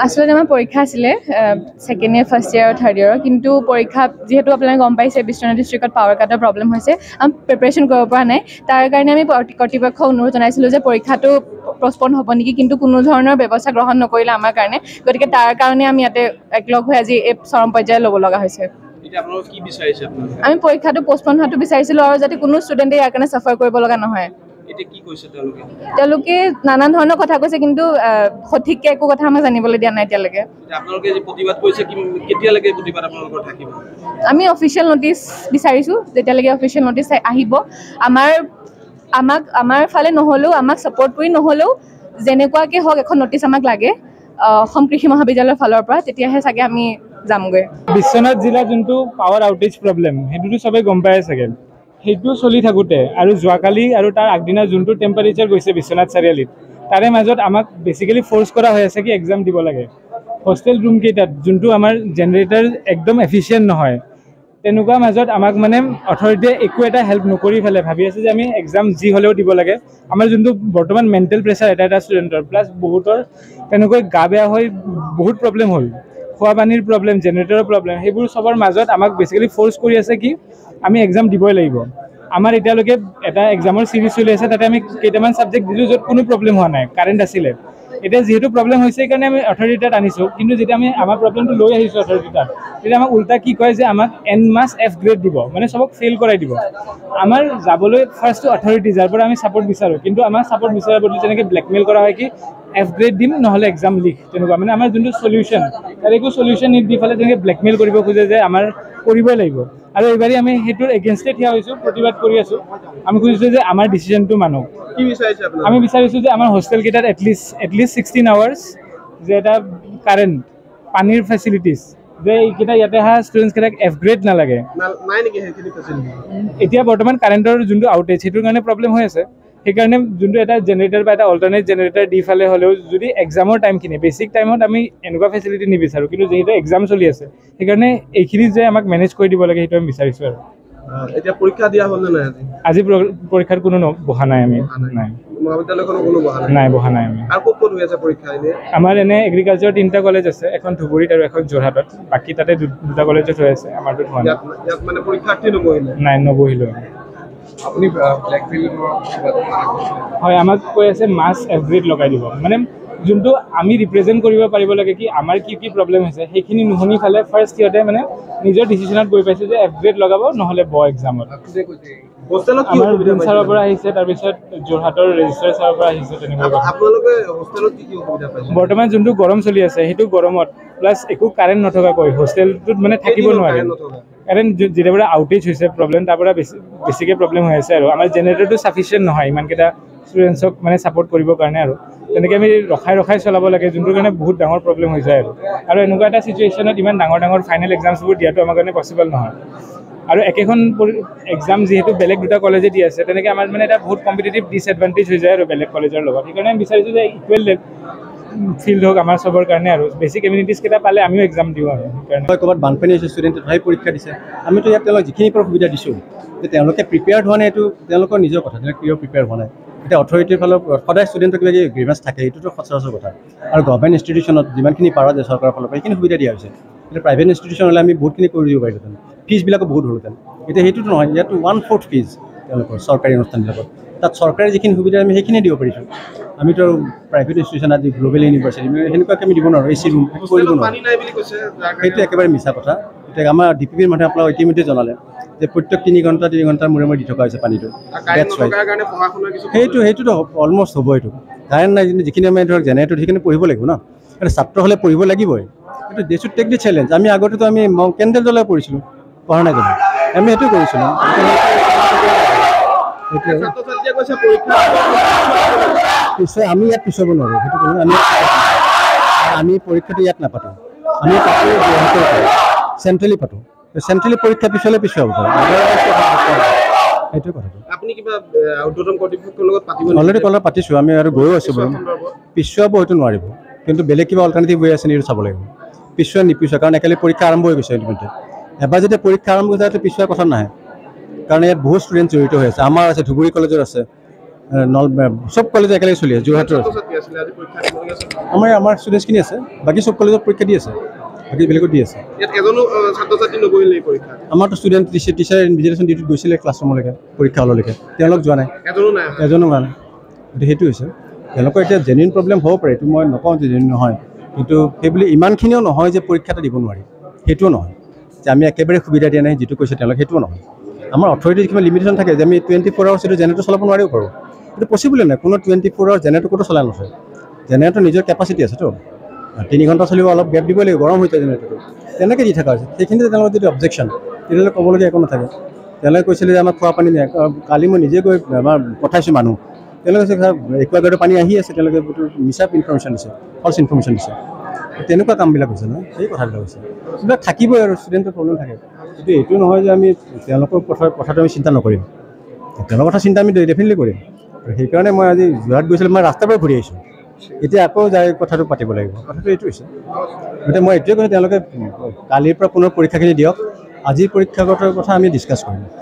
আসলে আমাৰ পৰীক্ষা আছিলে সেকেন্ড ইয়াৰ ফাৰ্স্ট ইয়াৰ আৰু থাৰ্ড ইয়াৰ কিন্তু পৰীক্ষা যেহেতু আপোনালোকে গম পাইছে বিশ্বনাথ ডিষ্ট্ৰিক্টত পাৱাৰ কাটৰ প্ৰব্লেম হৈছে আমি প্ৰিপাৰেশ্যন কৰিব পৰা নাই তাৰ কাৰণে আমি কৰ্তৃপক্ষক অনুৰোধ জনাইছিলোঁ যে পৰীক্ষাটো পোষ্টপন হ'ব নেকি কিন্তু কোনো ধৰণৰ ব্যৱস্থা গ্ৰহণ নকৰিলে আমাৰ কাৰণে গতিকে তাৰ কাৰণে আমি ইয়াতে একলগ হৈ আজি এই চৰম পৰ্যায়ে ল'ব লগা হৈছে আমি পৰীক্ষাটো পোষ্টপন হোৱাটো বিচাৰিছিলোঁ আৰু যাতে কোনো ষ্টুডেণ্টে ইয়াৰ কাৰণে চাফাৰ কৰিব লগা নহয় তেওঁলোকে নানান ধৰণৰ কথা কৈছে কিন্তু সঠিককৈ একো কথা আমাক জানিবলৈ দিয়া নাই এতিয়ালৈকে আমি অফিচিয়েল নটিচ বিচাৰিছোঁ যেতিয়ালৈকে অফিচিয়েল নটিচ আহিব আমাৰ ফালে নহ'লেও আমাক ছাপৰ্ট কৰি নহ'লেও যেনেকুৱাকৈ হওক এখন নটিচ আমাক লাগে অসম কৃষি মহাবিদ্যালয়ৰ ফালৰ পৰা তেতিয়াহে চাগে আমি যামগৈ বিশ্বনাথ জিলাত যোনটো পাৱাৰ আউটেজ প্ৰব্লেম সেইটোতো চবেই গম পায় চাগে সেইটো চলি থাকোঁতে আৰু যোৱাকালি আৰু তাৰ আগদিনা যোনটো টেম্পাৰেচাৰ গৈছে বিশ্বনাথ চাৰিআলিত তাৰে মাজত আমাক বেচিকেলি ফ'ৰ্চ কৰা হৈ আছে কি এক্সাম দিব লাগে হোষ্টেল ৰুমকেইটাত যোনটো আমাৰ জেনেৰেটাৰ একদম এফিচিয়েণ্ট নহয় তেনেকুৱা মাজত আমাক মানে অথৰিটিয়ে একো এটা হেল্প নকৰি পেলাই ভাবি আছে যে আমি এক্সাম যি হ'লেও দিব লাগে আমাৰ যোনটো বৰ্তমান মেণ্টেল প্ৰেছাৰ এটা ষ্টুডেণ্টৰ প্লাছ বহুতৰ তেনেকৈ গা বেয়া হৈ বহুত প্ৰব্লেম হ'ল খোৱা পানীৰ প্ৰব্লেম জেনেৰেটৰৰ প্ৰব্লেম সেইবোৰ চবৰ মাজত আমাক বেচিকেলি ফ'ৰ্চ কৰি আছে কি আমি এক্সাম দিবই লাগিব আমাৰ এতিয়ালৈকে এটা এক্সামৰ চিৰিজ চলি আছে তাতে আমি কেইটামান ছাবজেক্ট দিলোঁ য'ত কোনো প্ৰব্লেম হোৱা নাই কাৰেণ্ট আছিলে এতিয়া যিহেতু প্ৰব্লেম হৈছে সেইকাৰণে আমি অথৰিটি তাত আনিছোঁ কিন্তু যেতিয়া আমি আমাৰ প্ৰব্লেমটো লৈ আহিছোঁ অথৰিটি তাত তেতিয়া আমাক উল্টা কি কয় যে আমাক N+F গ্ৰেড দিব মানে চবক ফেইল কৰাই দিব আমাৰ যাবলৈ ফাৰ্ষ্টটো অথৰিটি যাৰ পৰা আমি ছাপৰ্ট বিচাৰোঁ কিন্তু আমাৰ ছাপৰ্ট বিচৰাৰ বদলি তেনেকৈ ব্লেকমেইল কৰা হয় কি F গ্ৰেড দিম নহ'লে এক্সাম লিখ তেনেকুৱা মানে আমাৰ যোনটো চলিউশ্যন তাৰ একো চলিউশ্যন নিদি ফালে তেনেকৈ ব্লেকমেইল কৰিব খোজে যে আমাৰ কৰিবই লাগিব আৰু এইবাৰেই আমি সেইটোৰ এগেইনষ্টে থিয় হৈছোঁ প্ৰতিবাদ কৰি আছোঁ আমি খুজিছোঁ যে আমাৰ ডিচিশ্যনটো মানক আমি বিচাৰিছোঁ যে আমাৰ হোষ্টেলকেইটাত এটলিষ্ট 16 আৱাৰ্ছ যে এটা কাৰেণ্ট পানীৰ ফেচিলিটিছ যে এইকেইটা ইয়াতে অহা ষ্টুডেণ্টছকেইটাক F গ্ৰেড নালাগে এতিয়া বৰ্তমান কাৰেণ্টৰ যোনটো আউটেজ সেইটোৰ কাৰণে প্ৰব্লেম হৈ আছে সেইকাৰণে যোনটো এটা জেনেৰেটাৰ বা এটা অল্টাৰনেট জেনেৰেটাৰ দি ফালে হ'লেও যদি এক্সামৰ টাইমখিনি বেছিক টাইমত আমি এনেকুৱা ফেচিলিটি নিবিচাৰোঁ কিন্তু যিহেতু এক্সাম চলি আছে সেইকাৰণে এইখিনি যে আমাক মেনেজ কৰি দিব লাগে সেইটো আমি বিচাৰিছোঁ আৰু এতিয়া পৰীক্ষা দিয়া হ'ল নে নাই আজি পৰীক্ষাৰ কোনো বহা নাই আমি নাই মহাবিদ্যালয়খনৰ কোনো বহা নাই আমি আৰু ক'ত হৈ আছে পৰীক্ষা এনে আমাৰ এনে এগ্ৰিকালচাৰ 3টা কলেজ আছে এখন ধুবুৰীত আৰু এখন যোৰহাটত বাকী তাতে 2টা কলেজত হৈ আছে আমাৰতো হোৱা নাই ইয়াত মানে পৰীক্ষাৰ্থী নবহিলে নাই নবহিলোঁ আপুনি ব্লেকমেইল হয় আমাক কৈ আছে মাছ F গ্ৰেড লগাই দিব মানে যোনটো আমি ৰিপ্ৰেজেণ্ট কৰিব পাৰিব লাগে কি আমাৰ কি কি প্ৰব্লেম হৈছে সেইখিনি নুশুনি ফালে ফাৰ্ষ্ট সিহঁতে মানে নিজৰ ডিচিশ্যনত গৈ পাইছে যে F গ্ৰেড লগাব নহ'লে এক্সামত আমাৰ ছাৰৰ পৰা আহিছে তাৰপিছত যোৰহাটৰ ৰেজিষ্ট্ৰাৰ ছাৰৰ পৰা আহিছে তেনেকুৱা বৰ্তমান যোনটো গৰম চলি আছে সেইটো গৰমত প্লাছ একো কাৰেণ্ট নথকাকৈ হোষ্টেলটোত মানে থাকিব নোৱাৰে কাৰণ যেতিয়াৰ পৰা আউটেজ হৈছে প্ৰব্লেম তাৰ পৰা বেছিকৈ প্ৰব্লেম হৈ আছে আৰু আমাৰ জেনেৰেটৰটো ছাফিচিয়েণ্ট নহয় ইমানকেইটা ষ্টুডেণ্টছক মানে ছাপৰ্ট কৰিবৰ কাৰণে আৰু তেনেকৈ আমি ৰখাই চলাব লাগে যোনটোৰ কাৰণে বহুত ডাঙৰ প্ৰব্লেম হৈ যায় আৰু এনেকুৱা এটা চিটুৱেশ্যনত ইমান ডাঙৰ ফাইনেল এক্সামছবোৰ দিয়াটো আমাৰ কাৰণে পচিবল নহয় আৰু একেখন এক্সাম যিহেতু বেলেগ 2টা কলেজে দি আছে তেনেকৈ আমাৰ মানে এটা বহুত কম্পিটিটিভ ডিছএডভান্টেজ হৈ যায় আৰু বেলেগ কলেজৰ লগত সেইকাৰণে আমি বিচাৰিছোঁ যে ইকুৱেল ফিল্ড হওক আমাৰ চবৰ কাৰণে আৰু বেছিক এমিউনিটিজকেইটা পালে আমিও এক্সাম দিওঁ আৰু সেইকাৰণে ক'ৰবাত বানপানী হৈছে ষ্টুডেণ্টে ভাই পৰীক্ষা দিছে আমিতো ইয়াত তেওঁলোকক যিখিনি পৰা সুবিধা দিছোঁ যে তেওঁলোকে প্ৰিপেয়াৰ্ড হোৱা নাই এইটো তেওঁলোকৰ নিজৰ কথা তেওঁলোকে কিয় প্ৰিপেয়াৰ হোৱা নাই এতিয়া অথৰিটিৰ ফালৰ সদায় ষ্টুডেণ্টৰ কিবা কিবি গ্ৰিভেঞ্চ থাকে এইটোতো সচৰাচৰ কথা আৰু গভৰ্ণমেণ্ট ইনষ্টিটিউশ্যনত যিমানখিনি পাৰা যায় চৰকাৰৰ ফালৰ পৰা সেইখিনি সুবিধা দিয়া হৈছে এতিয়া প্ৰাইভেট ইনষ্টিটিউশ্যন হ'লে আমি বহুতখিনি কৰি দিব পাৰিলোঁহেঁতেন ফিজবিলাকো বহুত হ'লহেঁতেন এতিয়া সেইটোতো নহয় ইয়াতো 1/4 ফিজ তেওঁলোকৰ চৰকাৰী অনুষ্ঠানবিলাকত তাত চৰকাৰী যিখিনি সুবিধা আমি সেইখিনি দিব পাৰিছোঁ আমিতো আৰু প্ৰাইভেট ইনষ্টিটিউশ্যন আজি গ্ল'বেল ইউনিভাৰ্চিটি সেনেকুৱাকৈ আমি দিব নোৱাৰোঁ AC ৰুম কৰিব নোৱাৰোঁ সেইটো একেবাৰে মিছা কথা এতিয়া আমাৰ DPPৰ মানুহে আপোনাক ইতিমধ্যে জনালে যে প্ৰত্যেক 3 ঘণ্টাৰ মূৰে মূৰে দি থকা হৈছে পানীটো সেইটোতো অলমষ্ট হ'ব এইটো কাৰেণ্ট নাই যিখিনি আমি ধৰক জেনেৰেটৰ সেইখিনি পঢ়িব লাগিব ন ছাত্ৰ হ'লে পঢ়িব লাগিবই এইটো they should take the challenge আমি আগতেতো আমি কেণ্ডেল জ্বলাই পঢ়িছিলোঁ পঢ়া নাই জানো আমি সেইটো কৰিছিলোঁ পিছুৱাই আমি ইয়াত পিছুৱাব নোৱাৰোঁ সেইটো কৰোঁ আমি পৰীক্ষাটো ইয়াত নাপাতোঁ আমি পাতোঁ চেণ্ট্ৰেলি পাতোঁ চেণ্ট্ৰেলি পৰীক্ষা পিছলৈ পিছুৱাব পাৰোঁ সেইটোৱে কথাটো অলৰেডি কলত পাতিছোঁ আমি আৰু গৈও আছোঁ বাৰু পিছুৱাব হয়তো নোৱাৰিব কিন্তু বেলেগ কিবা অল্টাৰনেটিভ ৱে আছে নেকি চাব লাগিব পিছুৱা নিপিছুৱা কাৰণ একেলগে পৰীক্ষা আৰম্ভ হৈ গৈছে ইতিমধ্যে এবাৰ যেতিয়া পৰীক্ষা আৰম্ভ হৈ যায় পিছুৱাৰ কথা নাহে কাৰণ ইয়াত বহুত ষ্টুডেণ্ট জড়িত হৈ আছে আমাৰ আছে ধুবুৰী কলেজৰ আছে চব কলেজ একেলগে চলি আছে যোৰহাটৰ ছাত্ৰী আছিলে আজি পৰীক্ষা দিবলগীয়া আছে আমাৰ ষ্টুডেণ্টছখিনি আছে বাকী চব কলেজত পৰীক্ষা দি আছে বাকী বেলেগত দি আছে ইয়াত এজনো ছাত্ৰ ছাত্ৰী নগৈলে এই পৰীক্ষা আমাৰতো ষ্টুডেণ্ট টিচাৰ ইনভিজিলেশ্যন ডিউটিত গৈছিলে ক্লাছৰুমলৈকে পৰীক্ষা হললৈকে তেওঁলোক যোৱা নাই এজনো নাই অহা। এজনো হোৱা নাই গতিকে সেইটো হৈছে তেওঁলোকৰ এতিয়া জেনুইন প্ৰব্লেম হ'ব পাৰে এইটো মই নকওঁ যে জেনুইন নহয় কিন্তু সেইবুলি ইমানখিনিও নহয় যে পৰীক্ষা এটা দিব নোৱাৰি সেইটোও নহয় যে আমি একেবাৰে সুবিধা দিয়া নাই যিটো কৈছে তেওঁলোকে সেইটোও নহয় আমাৰ অথৰিটিৰ কিমান লিমিটেশ্যন থাকে যে আমি 24 আৱাৰ্ছ এইটো জেনেৰেটৰ চলাব নোৱাৰিব পাৰোঁ এইটো পচিবলে নাই কোনো 24 আৱাৰ্ছ জেনেৰেটৰ ক'তো চলাই নথয় জেনেৰেটৰ নিজৰ কেপাচিটি আছেতো 3 ঘণ্টা চলিব অলপ গেপ দিব লাগিব গৰম হৈছে জেনেৰেটৰটো তেনেকৈ দি থকা হৈছে সেইখিনিতে তেওঁলোকৰ যদি অবজেকশ্যন তেতিয়াহ'লে ক'বলগীয়া একো নাথাকে তেওঁলোকে কৈছিলে যে আমাৰ খোৱা পানী নাই কালি মই নিজে গৈ আমাৰ পঠাইছোঁ মানুহ তেওঁলোকে কৈছে একুৱাগাৰ্ডৰ পানী আহি আছে তেওঁলোকে মিছা ইনফৰ্মেশ্যন দিছে ফল্ছ ইনফৰ্মেশ্যন দিছে তেনেকুৱা কামবিলাক হৈছে নহয় সেই কথাবিলাক হৈছে এইবিলাক থাকিবই আৰু ষ্টুডেণ্টৰ প্ৰব্লেম থাকে কিন্তু এইটো নহয় যে আমি তেওঁলোকৰ কথাটো আমি চিন্তা নকৰিম তেওঁলোকৰ কথা চিন্তা আমি ডেফিনেটলি কৰিম আৰু সেইকাৰণে মই আজি যোৰহাট গৈছিলোঁ মই ৰাস্তাৰ পৰা ঘূৰি আহিছোঁ এতিয়া আকৌ যাই কথাটো পাতিব লাগিব কথাটো এইটো হৈছে গতিকে মই এইটোৱে কৈছোঁ তেওঁলোকে কালিৰ পৰা পুনৰ পৰীক্ষাখিনি দিয়ক আজিৰ পৰীক্ষাগতৰ কথা আমি ডিছকাছ কৰিম